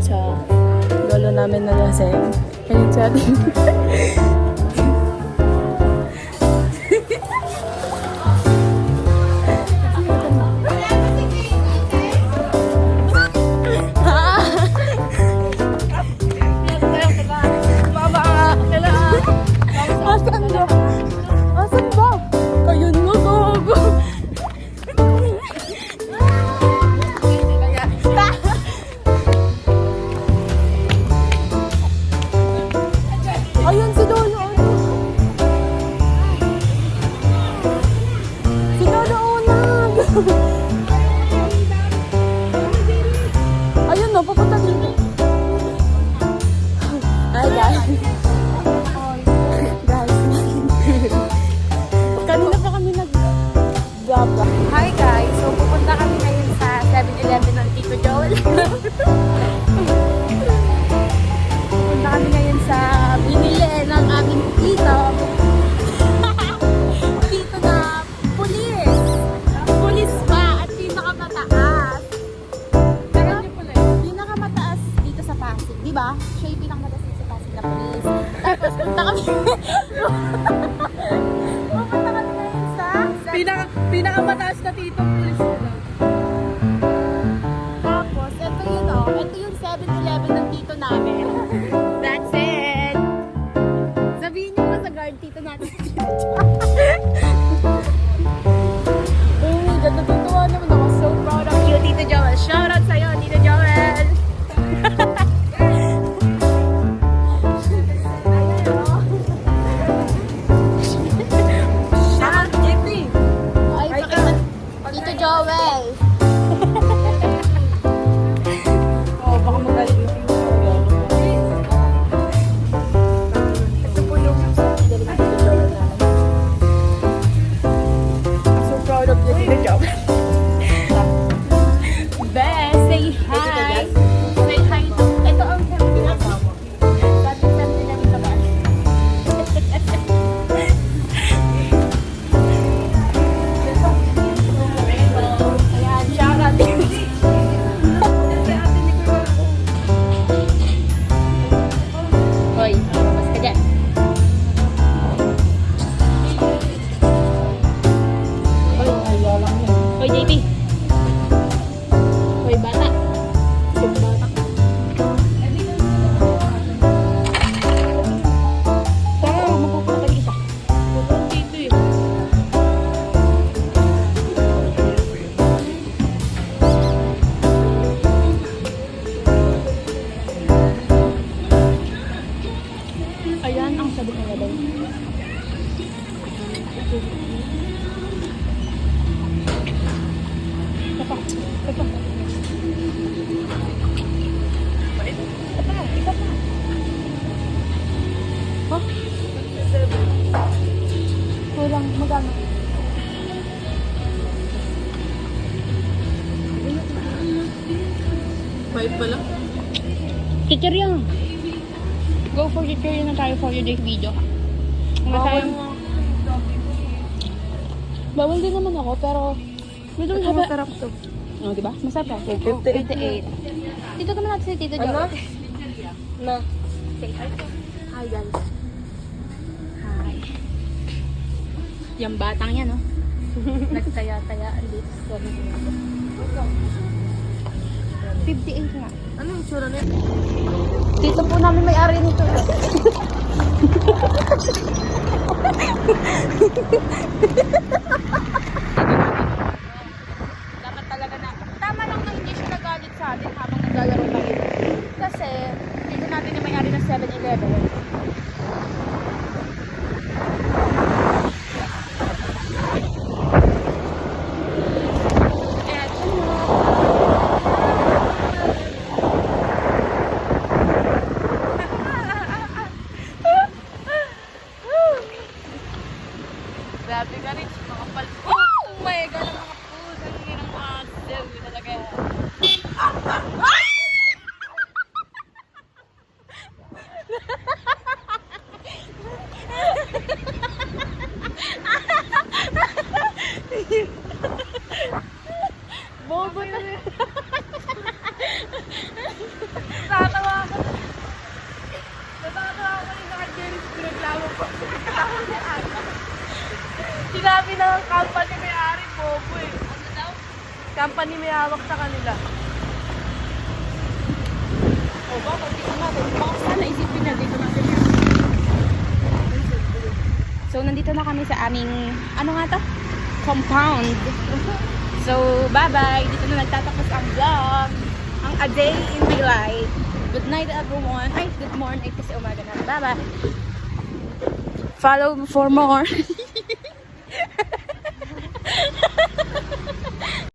sa lolo namin na laseng. Ayun sa atin. Asan ba? Asan ba? Ayun mo, gogo. Ayun si Lolo. Si Lolo unang. Ayun no, papunta dito. Ay, guys. Kanina pa kami nag-gaba. Hi guys! So pupunta kami ngayon sa 7-Eleven ng Tito Joel. Pupunta kami ngayon sa binili ng aming tito. Tito na pulis. Pulis pa at pinakamataas. Pero pinakamataas dito sa Pasig. Diba? Siya yung pinakamataas dito sa Pasig na pulis. Tapos punta kami. Pupunta kami ngayon sa Pinakamataas na tito, pulis na. Tapos, ito yun o. Ito yung 7-Eleven ng tito namin. That's it! Sabihin niyo mo sa guard tito natin. Oh my God, natutuwa naman ako. So proud of You, Tito Joel. Shout out sa'yo, Tito Joel! Shout out, Jeffrey! Ay, pakita. Tito Joel! Oh, baka magaling yung tito. Ito po yung galing ng tito Joel namin. So proud of you, tito Joel. Best, say hi! Say hi to... Ito ang pinakasama. Dati 7-Eleven na ba? Ayan, shout out. Hoy, mas ka dyan. Hoy, JP. Hoy, bata. Yung bata. Tara, mapupunta ka isa. Pupunta dito eh. Ayan ang sabi nila daw. Ito pa. Ito pa. Ito pa. Ha? Kulang. Magano? Five pala. Teacher yan. Go for teacher yun na tayo for today's video. Bawal din naman ako, pero Medyo ito masarap to. Oh, diba? Masarap eh. 58. Dito naman natin si Tito Ano? Joel. Na. Say hi. Hi guys. Hi. Yung batang yan, no? Nagtaya-taya dito. Sorry. 58 nga. Ano yung tsura na yun? Dito po namin may-ari nito. Dapat talaga na. Tama lang na hindi siya nagalit sa atin habang naglalaro tayo. Kasi, dito natin yung may-ari ng 7-Eleven. Grabe ka rin, mga pal... Oh my God, ang mga puso, ang hirang asel. Talaga yan. Akin na ang company may-ari, bobo eh. Ano daw? Company may hawak sa kanila. O ba, pagkitin natin. Baka sana isipin na dito na sila. So, nandito na kami sa aming, ano nga to? Compound. So, bye-bye. Dito na nagtatapos ang vlog. Ang A Day in My Life. Good night, everyone. Ay, good morning kasi umaga na. Bye-bye. Follow for more.